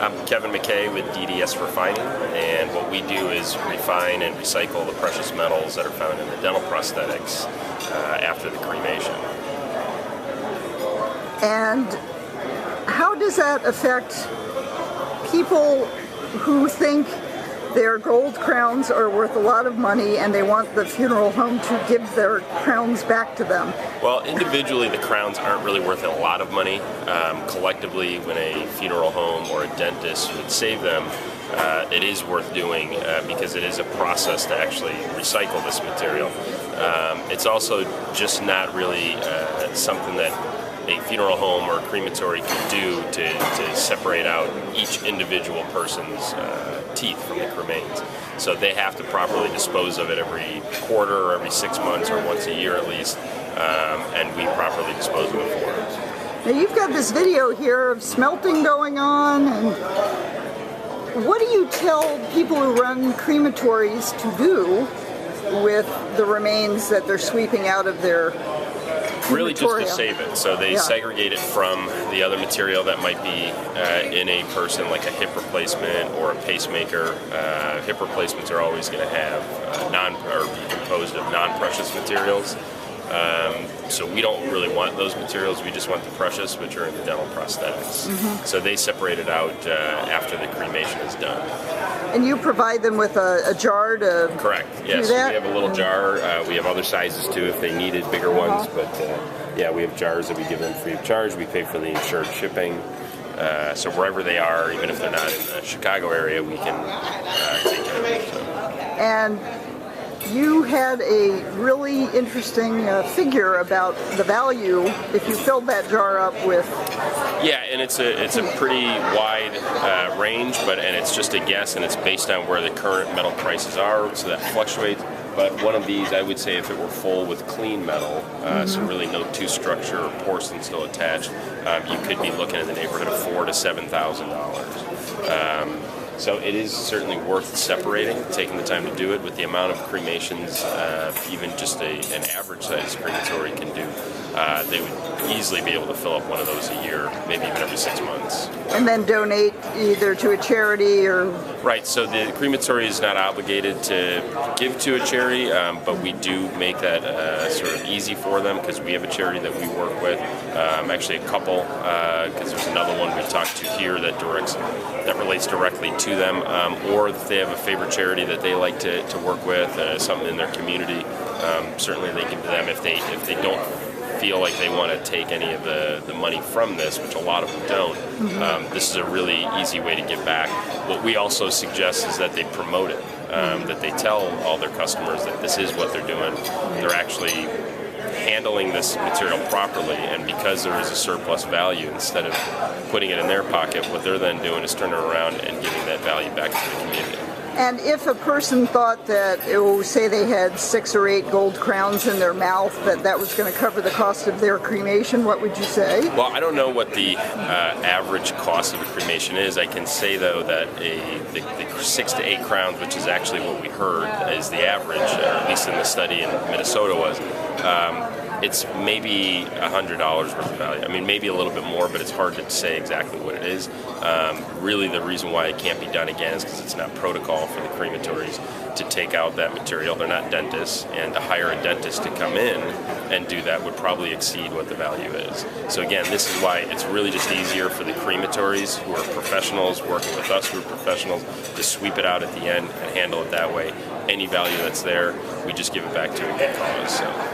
I'm Kevin McKay with DDS Refining, and what we do is refine and recycle the precious metals that are found in the dental prosthetics after the cremation. And how does that affect people who think their gold crowns are worth a lot of money and they want the funeral home to give their crowns back to them? Well, individually the crowns aren't really worth a lot of money. Collectively, when a funeral home or a dentist would save them, it is worth doing because it is a process to actually recycle this material. It's also just not really something that a funeral home or a crematory can do to separate out each individual person's teeth from the cremains. So they have to properly dispose of it every quarter or every 6 months or once a year at least, and we properly dispose of it for them. Now you've got this video here of smelting going on, and what do you tell people who run crematories to do with the remains that they're sweeping out of their really just to save it. So they segregate it from the other material that might be in a person, like a hip replacement or a pacemaker. Hip replacements are always going to have be composed of non-precious materials. So we don't really want those materials. We just want the precious, which are in the dental prosthetics. So they separate it out after the cremation is done. And you provide them with a jar to Correct. do Yes, that? we have a little jar. We have other sizes too if they needed bigger ones. But yeah, we have jars that we give them free of charge. We pay for the insured shipping. So wherever they are, even if they're not in the Chicago area, we can take care of them. So. And you had a really interesting figure about the value if you filled that jar up with. Yeah, and it's a pretty wide range, and it's just a guess, and it's based on where the current metal prices are, so that fluctuates. But one of these, I would say, if it were full with clean metal, so really no tooth structure or porcelain still attached, you could be looking in the neighborhood of $4,000 to $7,000. So it is certainly worth separating, taking the time to do it. With the amount of cremations, even just an average-sized crematory can do, they would easily be able to fill up one of those a year, maybe even every 6 months. And then donate either to a charity or... Right, so the crematory is not obligated to give to a charity, but we do make that sort of easy for them because we have a charity that we work with, actually a couple, because there's another one we talked to here that relates directly to them, or if they have a favorite charity that they like to work with, something in their community, certainly they give to them. If they don't feel like they want to take any of the money from this, which a lot of them don't, this is a really easy way to give back. What we also suggest is that they promote it, that they tell all their customers that this is what they're doing. They're actually handling this material properly, and because there is a surplus value, instead of putting it in their pocket, what they're then doing is turning around and giving that value back to the community. And if a person thought that, say they had 6 or 8 gold crowns in their mouth, that was going to cover the cost of their cremation, what would you say? Well, I don't know what the average cost of a cremation is. I can say, though, that the 6 to 8 crowns, which is actually what we heard is the average, or at least in the study in Minnesota was, it's maybe $100 worth of value. I mean, maybe a little bit more, but it's hard to say exactly what it is. Really, the reason why it can't be done again is because it's not protocol for the crematories to take out that material. They're not dentists, and to hire a dentist to come in and do that would probably exceed what the value is. So again, this is why it's really just easier for the crematories who are professionals, working with us who are professionals, to sweep it out at the end and handle it that way. Any value that's there, we just give it back to a good cause. So.